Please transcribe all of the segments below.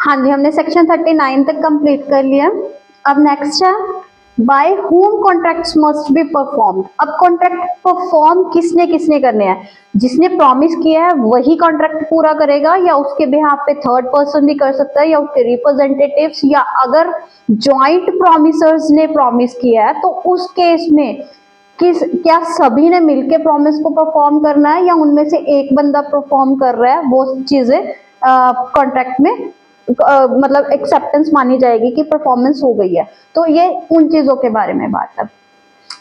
हाँ जी, हमने सेक्शन 39 तक कंप्लीट कर लिया। अब नेक्स्ट है by whom contracts must be performed. अब कॉन्ट्रैक्ट परफॉर्म किसने किसने करने हैं? जिसने प्रॉमिस किया है वही कॉन्ट्रैक्ट पूरा करेगा, या उसके बिहाफ पे थर्ड पर्सन भी कर सकता है, या उसके रिप्रेजेंटेटिव्स, या अगर जॉइंट प्रॉमिसर्स ने प्रॉमिस किया है तो उस केस में क्या सभी ने मिलकर प्रॉमिस को परफॉर्म करना है, या उनमें से एक बंदा परफॉर्म कर रहा है, वो चीजें कॉन्ट्रैक्ट में मतलब एक्सेप्टेंस मानी जाएगी कि परफॉर्मेंस हो गई है। तो ये उन चीजों के बारे में बात है।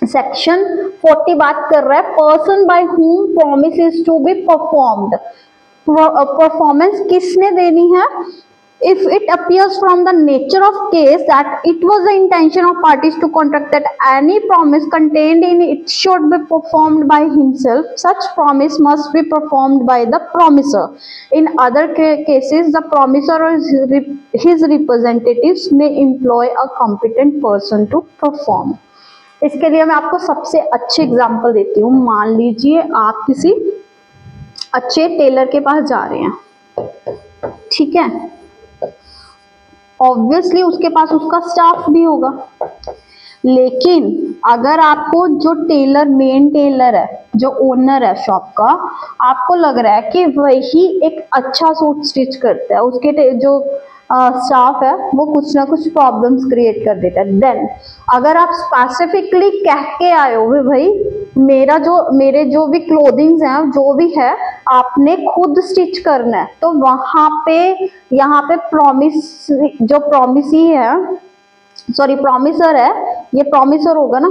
सेक्शन 40 बात कर रहा है person by whom promise is to be performed. Performance किसने देनी है? If it appears from the nature of case that it was the intention of parties to contract that any promise contained in it should be performed by himself, such promise must be performed by the promiser. In other cases, the promiser or his representatives may employ a competent person to perform. इसके लिए मैं आपको सबसे अच्छे example देती हूँ। मान लीजिए आप किसी अच्छे टेलर के पास जा रहे हैं, ठीक है, ऑब्वियसली उसके पास उसका स्टाफ भी होगा, लेकिन अगर आपको जो टेलर मेन टेलर है, जो ओनर है शॉप का, आपको लग रहा है कि वही एक अच्छा सूट स्टिच करता है, उसके जो स्टाफ है वो कुछ ना कुछ प्रॉब्लम्स क्रिएट कर देता है, देन अगर आप स्पेसिफिकली कह के आए हो भाई मेरे जो भी क्लोथिंग्स हैं जो भी है आपने खुद स्टिच करना है, तो वहां पे यहाँ पे प्रॉमिसर है, ये प्रॉमिसर होगा ना,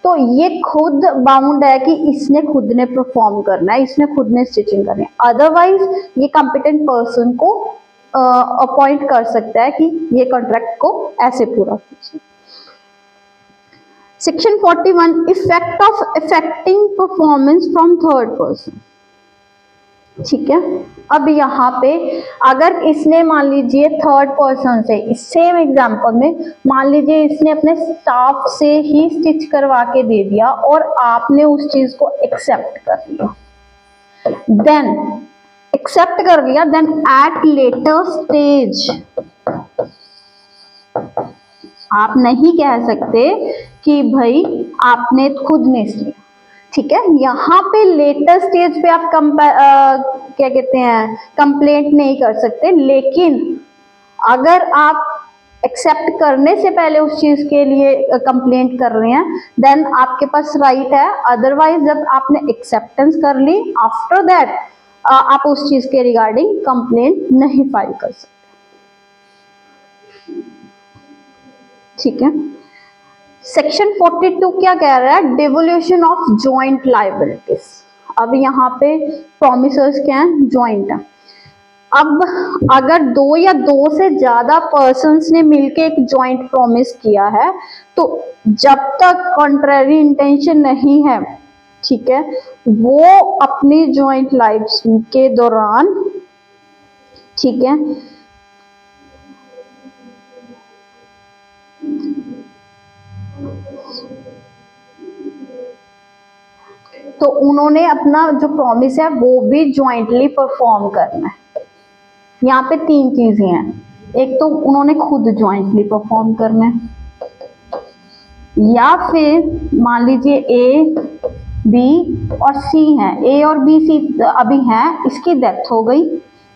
तो ये खुद बाउंड है कि इसने खुद ने परफॉर्म करना है, इसने खुद ने स्टिचिंग करनी है। अदरवाइज ये कॉम्पिटेंट पर्सन को अपॉइंट कर सकता है कि ये कॉन्ट्रैक्ट को ऐसे पूरा कीजिए। Section 41 effect of affecting performance from third person. ठीक है, अब यहाँ पे अगर इसने मान लीजिए थर्ड पर्सन से, इस सेम एग्जांपल में मान लीजिए इसने अपने स्टाफ से ही स्टिच करवा के दे दिया और आपने उस चीज को एक्सेप्ट कर लिया, देन एट लेटर स्टेज आप नहीं कह सकते कि भाई आपने खुद ने लिया। ठीक है, यहाँ पे लेटर स्टेज पे आप क्या कहते हैं कंप्लेंट नहीं कर सकते, लेकिन अगर आप एक्सेप्ट करने से पहले उस चीज के लिए कंप्लेंट कर रहे हैं देन आपके पास राइट है। अदरवाइज जब आपने एक्सेप्टेंस कर ली आफ्टर दैट आप उस चीज के रिगार्डिंग कंप्लेंट नहीं फाइल कर सकते। ठीक है, सेक्शन 42 क्या कह रहा है? Devolution of joint liabilities. अब यहाँ पे प्रॉमिसर्स क्या हैं? जॉइंट है। अब अगर दो या दो से ज्यादा पर्सन्स ने मिलके एक जॉइंट प्रॉमिस किया है तो जब तक कॉन्ट्ररी इंटेंशन नहीं है, ठीक है, वो अपनी जॉइंट लाइफ के दौरान, ठीक है, तो उन्होंने अपना जो प्रॉमिस है वो भी ज्वाइंटली परफॉर्म करना है। यहाँ पे तीन चीजें हैं, एक तो उन्होंने खुद ज्वाइंटली परफॉर्म करना है, या फिर मान लीजिए ए बी और सी है, ए और बी सी अभी हैं, इसकी डेथ हो गई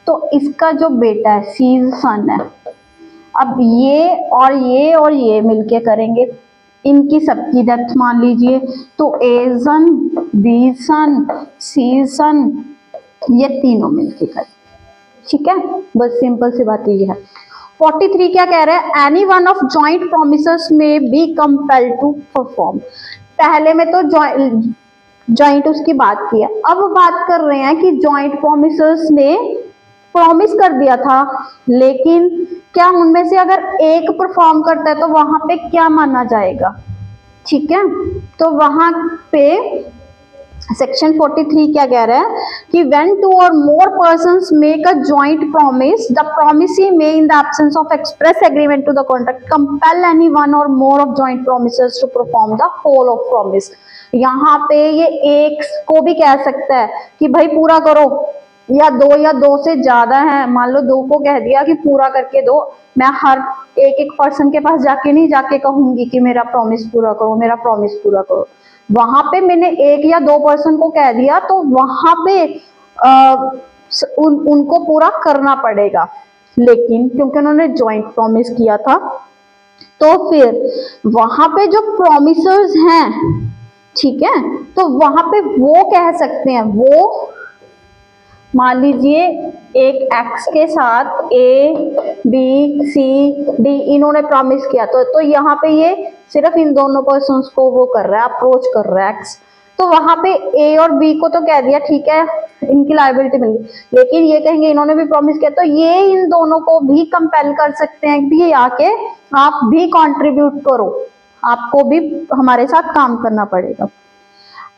तो इसका जो बेटा है सी सन है, अब ये और ये मिलके करेंगे, इनकी सबकी डेथ मान लीजिए तो ए सन बी सन सी सन ये तीनों मिलके करें। ठीक है, बस सिंपल सी बात ये है। 43 क्या कह रहे हैं? Any one of joint promises में बी कंपेल्ड टू परफॉर्म। पहले में तो जॉइंट उसकी बात की है, अब बात कर रहे हैं कि जॉइंट प्रोमिसेस ने प्रॉमिस कर दिया था, लेकिन क्या उनमें से अगर एक परफॉर्म करता है तो वहां पे क्या माना जाएगा? ठीक है, तो वहां पे सेक्शन 43 क्या कह रहा है कि when two or more persons make a joint promise, the promisee may in the absence of express agreement to the contract compel any one or more of joint promises to perform the whole of promise। यहाँ पे ये एक को भी कह सकता है कि भाई पूरा करो, या दो से ज्यादा है, मान लो 2 को कह दिया कि पूरा करके दो, मैं हर एक पर्सन के पास जाके कहूंगी कि मेरा प्रॉमिस पूरा करो, मेरा प्रॉमिस पूरा करो। वहां पे मैंने 1 या 2 पर्सन को कह दिया तो वहां पे उनको पूरा करना पड़ेगा। लेकिन क्योंकि उन्होंने ज्वाइंट प्रॉमिस किया था, तो फिर वहां पे जो प्रॉमिसर्स हैं, ठीक है, तो वहां पे वो कह सकते हैं, वो मान लीजिए एक एक्स के साथ ए बी सी डी इन्होंने प्रॉमिस किया, तो यहाँ पे ये सिर्फ इन दोनों पर्सन्स को वो कर रहा है, अप्रोच कर रहा है एक्स। तो वहां पे ए और बी को तो कह दिया ठीक है, इनकी लायबिलिटी मिल गई, लेकिन ये कहेंगे इन्होंने भी प्रॉमिस किया, तो ये इन दोनों को भी कंपेल कर सकते हैं कि आके आप भी कंट्रीब्यूट करो, आपको भी हमारे साथ काम करना पड़ेगा।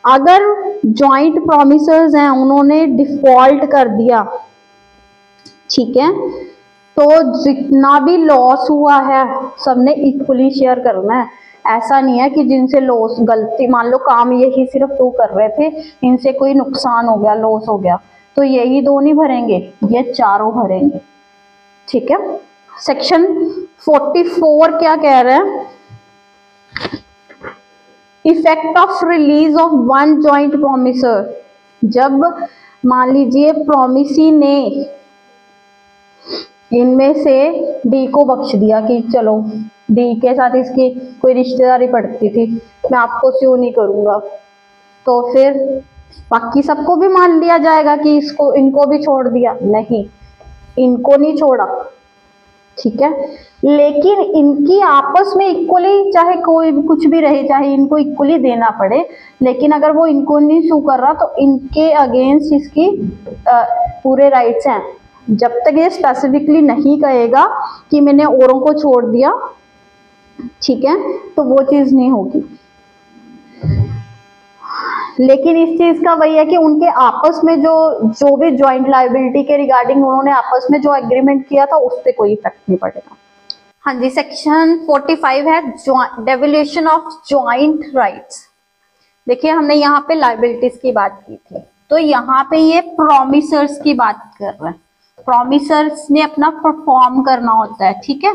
अगर जॉइंट प्रॉमिसर्स हैं, उन्होंने डिफॉल्ट कर दिया, ठीक है, तो जितना भी लॉस हुआ है सबने इक्वली शेयर करना है। ऐसा नहीं है कि जिनसे लॉस, गलती मान लो काम यही सिर्फ 2 कर रहे थे, इनसे कोई नुकसान हो गया, लॉस हो गया, तो यही 2 नहीं भरेंगे, ये चारों भरेंगे, ठीक है। सेक्शन 44 क्या कह रहे हैं? Effect of release of one joint promiser. जब मान लीजिए प्रॉमिसी ने इनमें से डी को बख्श दिया कि चलो डी के साथ इसकी कोई रिश्तेदारी पड़ती थी, मैं आपको स्यू नहीं करूंगा, तो फिर बाकी सबको भी मान लिया जाएगा कि इसको, इनको भी छोड़ दिया? नहीं, इनको नहीं छोड़ा, ठीक है, लेकिन इनकी आपस में इक्वली, चाहे कोई कुछ भी रहे, चाहे इनको इक्वली देना पड़े, लेकिन अगर वो इनको नहीं सू कर रहा तो इनके अगेंस्ट इसकी पूरे राइट्स हैं। जब तक ये स्पेसिफिकली नहीं कहेगा कि मैंने औरों को छोड़ दिया, ठीक है, तो वो चीज नहीं होगी। लेकिन इस चीज का वही है कि उनके आपस में जो भी ज्वाइंट लायबिलिटी के रिगार्डिंग उन्होंने आपस में जो एग्रीमेंट किया था, उस पर कोई इफेक्ट नहीं पड़ेगा। हाँ जी, सेक्शन 45 है डेवल्यूशन ऑफ ज्वाइंट राइट्स। देखिए हमने यहाँ पे लायबिलिटीज की बात की थी, तो यहाँ पे ये प्रॉमिसर्स की बात कर रहे हैं। प्रॉमिसर्स ने अपना परफॉर्म करना होता है, ठीक है,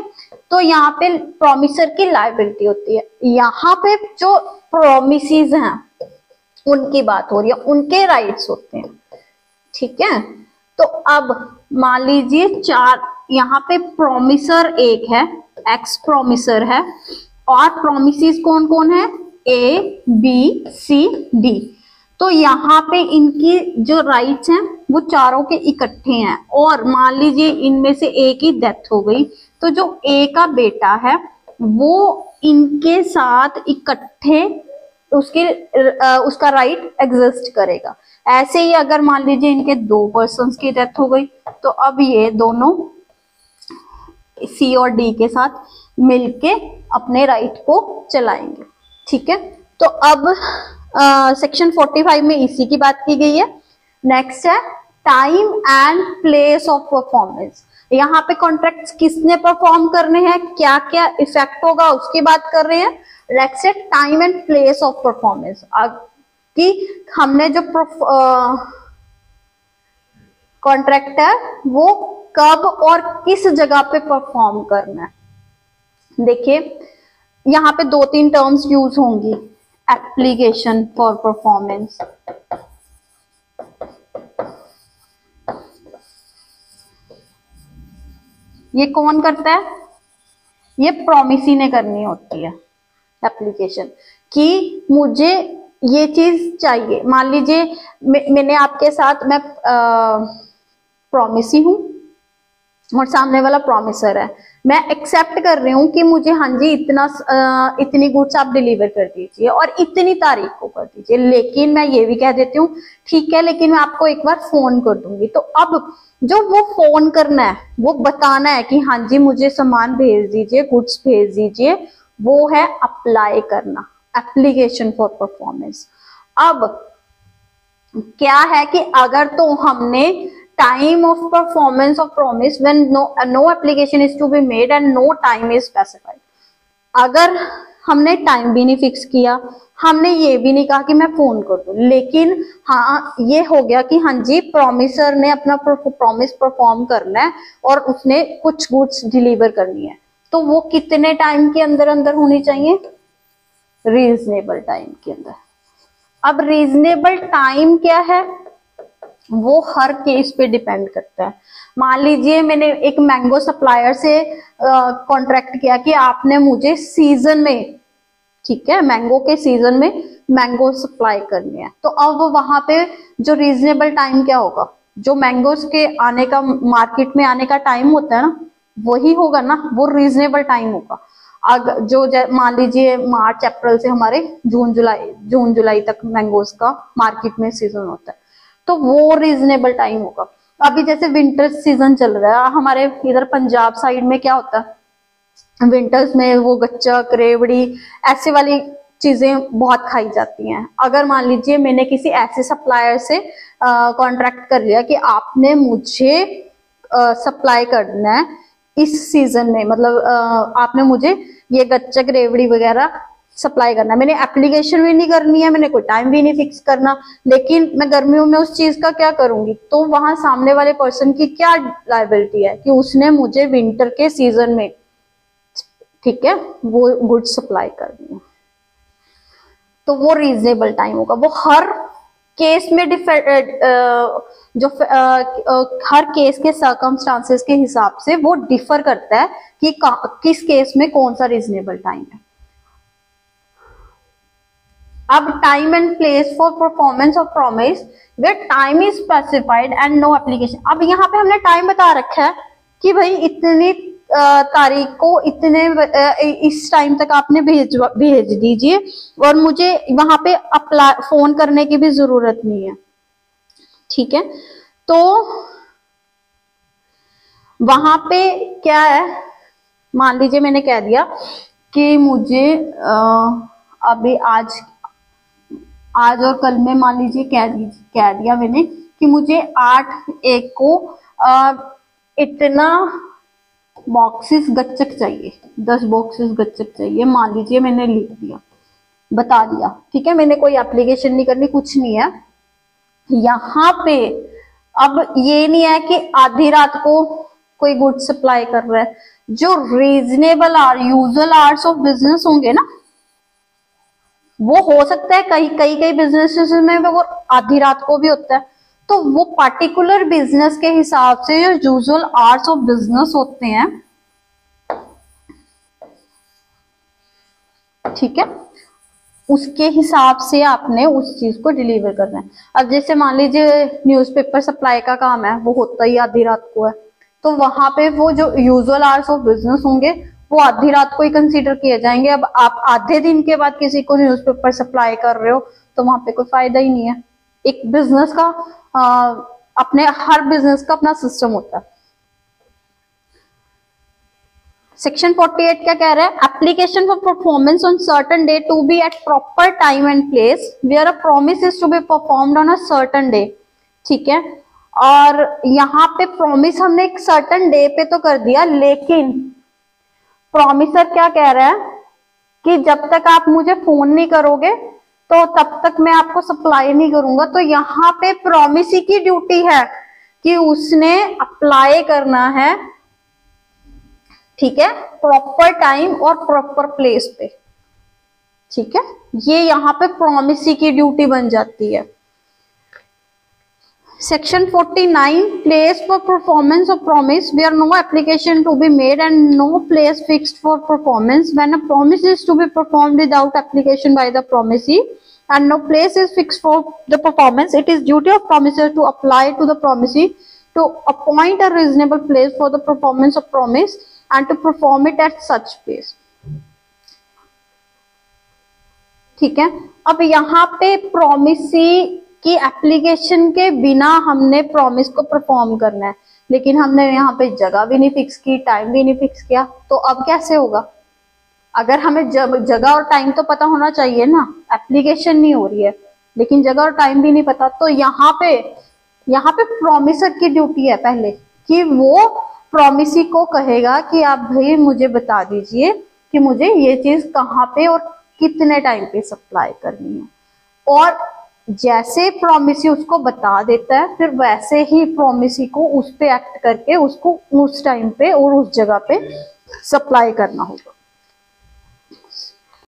तो यहाँ पे प्रॉमिसर की लायबिलिटी होती है। यहाँ पे जो प्रोमिसेस हैं उनकी बात हो रही है, उनके राइट्स होते हैं, ठीक है। तो अब मान लीजिए 4, यहाँ पे प्रोमिसर एक है, एक्स प्रोमिसर है, और प्रोमिसेस कौन कौन है? A B C D. तो यहाँ पे इनकी जो राइट्स हैं वो चारों के इकट्ठे हैं, और मान लीजिए इनमें से एक की डेथ हो गई, तो जो ए का बेटा है वो इनके साथ इकट्ठे उसका राइट एग्जिस्ट करेगा। ऐसे ही अगर मान लीजिए इनके 2 पर्सन्स की डेथ हो गई, तो अब ये दोनों सी और डी के साथ मिलके अपने राइट को चलाएंगे, ठीक है। तो अब सेक्शन 45 में इसी की बात की गई है। नेक्स्ट है time and place of performance. यहाँ पे कॉन्ट्रैक्ट्स किसने परफॉर्म करने हैं, क्या क्या इफेक्ट होगा, उसकी बात कर रहे हैं। नेक्स्ट है time and place of performance, कि हमने जो कॉन्ट्रैक्ट है वो कब और किस जगह पे परफॉर्म करना है। देखिए यहाँ पे 2-3 टर्म्स यूज होंगी। एप्लीकेशन फॉर परफॉर्मेंस, ये कौन करता है? ये प्रॉमिसी ने करनी होती है एप्लीकेशन, कि मुझे ये चीज चाहिए। मान लीजिए मैंने आपके साथ, मैं प्रॉमिसी हूं और सामने वाला प्रॉमिसर है, मैं एक्सेप्ट कर रही हूँ कि मुझे हाँ जी इतनी गुड्स आप डिलीवर कर दीजिए और इतनी तारीख को कर दीजिए, लेकिन मैं ये भी कह देती हूँ ठीक है, लेकिन मैं आपको एक बार फोन कर दूंगी। तो अब जो वो फोन करना है, वो बताना है कि हाँ जी मुझे सामान भेज दीजिए, गुड्स भेज दीजिए, वो है अप्लाई करना, एप्लीकेशन फॉर परफॉर्मेंस। अब क्या है कि अगर तो हमने time of performance of promise when no application is to be made and no time is specified, अगर हमने टाइम भी नहीं फिक्स किया, हमने ये भी नहीं कहा कि मैं फोन कर दूं, लेकिन हाँ ये हो गया कि हाँ जी प्रॉमिसर ने अपना प्रॉमिस परफॉर्म करना है और उसने कुछ गुड्स डिलीवर करनी है, तो वो कितने टाइम के अंदर अंदर होनी चाहिए? रीजनेबल टाइम के अंदर। अब रीजनेबल टाइम क्या है, वो हर केस पे डिपेंड करता है। मान लीजिए मैंने एक मैंगो सप्लायर से कॉन्ट्रैक्ट किया कि आपने मुझे सीजन में, ठीक है, मैंगो के सीजन में मैंगो सप्लाई करनी है, तो अब वहां पे जो रीजनेबल टाइम क्या होगा, जो मैंगोज के आने का, मार्केट में आने का टाइम होता है ना, वही होगा ना, वो रीजनेबल टाइम होगा। अगर जो मान लीजिए मार्च अप्रैल से हमारे जून जुलाई तक मैंगोज का मार्केट में सीजन होता है, तो वो रीजनेबल टाइम होगा। अभी जैसे विंटर सीजन चल रहा है हमारे इधर पंजाब साइड में, क्या होता है विंटर्स में, वो गच्चक, रेवड़ी, ऐसे वाली चीजें बहुत खाई जाती हैं। अगर मान लीजिए मैंने किसी ऐसे सप्लायर से कॉन्ट्रैक्ट कर लिया कि आपने मुझे सप्लाई करना है इस सीजन में, मतलब आपने मुझे ये गच्चक, रेवड़ी वगैरह सप्लाई करना है, मैंने एप्लीकेशन भी नहीं करनी है, मैंने कोई टाइम भी नहीं फिक्स करना, लेकिन मैं गर्मियों में उस चीज का क्या करूंगी, तो वहां सामने वाले पर्सन की क्या लायबिलिटी है कि उसने मुझे विंटर के सीजन में, ठीक है, वो गुड सप्लाई करनी है, तो वो रीजनेबल टाइम होगा। वो हर केस में हर केस के सर्कमस्टांसेस के हिसाब से वो डिफर करता है कि किस केस में कौन सा रीजनेबल टाइम है। अब time and place for performance of promise where time is specified and no application. अब यहाँ पे हमने टाइम बता रखा है कि भाई इतनी तारीख को इतने इस टाइम तक आपने भेज दीजिए, और मुझे वहां पे अप्लाई फोन करने की भी जरूरत नहीं है, ठीक है। तो वहां पे क्या है, मान लीजिए मैंने कह दिया कि मुझे अभी आज और कल में, मान लीजिए कह दिया मैंने कि मुझे 8/1 को इतना बॉक्सेस गच्चक चाहिए, 10 बॉक्सेस गच्चक चाहिए, मान लीजिए मैंने लिख दिया, बता दिया, ठीक है, मैंने कोई एप्लीकेशन नहीं करनी, कुछ नहीं है। यहाँ पे अब ये नहीं है कि आधी रात को कोई गुड सप्लाई कर रहा है, जो reasonable usual hours of business होंगे ना, वो हो सकता है कई बिजनेसेस में वो आधी रात को भी होता है, तो वो पार्टिकुलर बिजनेस के हिसाब से जो यूजुअल आवर्स ऑफ बिजनेस होते हैं, ठीक है, उसके हिसाब से आपने उस चीज को डिलीवर करना है। अब जैसे मान लीजिए न्यूज़पेपर सप्लाई का काम है, वो होता ही आधी रात को है, तो वहां पे वो जो यूजुअल आवर्स ऑफ बिजनेस होंगे वो आधी रात को ही कंसीडर किए जाएंगे। अब आप आधे दिन के बाद किसी को न्यूज़पेपर सप्लाई कर रहे हो तो वहां पे कोई फायदा ही नहीं है। एक बिजनेस का अपने हर बिजनेस का अपना सिस्टम होता है। सेक्शन 48 क्या कह रहा है, application for performance on certain day to be at proper time and place where a promise is to be performed on a certain day, ठीक है। और यहाँ पे प्रॉमिस हमने एक सर्टेन डे पे तो कर दिया, लेकिन प्रॉमिसर क्या कह रहा है कि जब तक आप मुझे फोन नहीं करोगे तो तब तक मैं आपको सप्लाई नहीं करूंगा। तो यहाँ पे प्रॉमिसी की ड्यूटी है कि उसने अप्लाई करना है, ठीक है, प्रॉपर टाइम और प्रॉपर प्लेस पे, ठीक है, ये यहाँ पे प्रॉमिसी की ड्यूटी बन जाती है। Section 49, place for performance of promise where no application to be made and no place fixed for performance. When a promise is to be performed without application by the promisee and no place is fixed for the performance, it is duty of promiser to apply to the promisee to appoint a reasonable place for the performance of promise and to perform it at such place. ठीक है। अब यहाँ पे promisee कि application के बिना हमने promise को परफॉर्म करना है, लेकिन हमने यहाँ पे जगह भी नहीं फिक्स की, टाइम भी नहीं फिक्स किया, तो अब कैसे होगा? अगर हमें जगह और टाइम तो पता होना चाहिए ना, एप्लीकेशन नहीं हो रही है लेकिन जगह और टाइम भी नहीं पता, तो यहाँ पे प्रॉमिसर की ड्यूटी है पहले कि वो प्रॉमिसी को कहेगा कि आप भाई मुझे बता दीजिए कि मुझे ये चीज कहाँ पे और कितने टाइम पे सप्लाई करनी है, और जैसे प्रॉमिसी उसको बता देता है फिर वैसे ही प्रॉमिसी को उस पे एक्ट करके उसको उस टाइम पे और उस जगह पे सप्लाई करना होगा।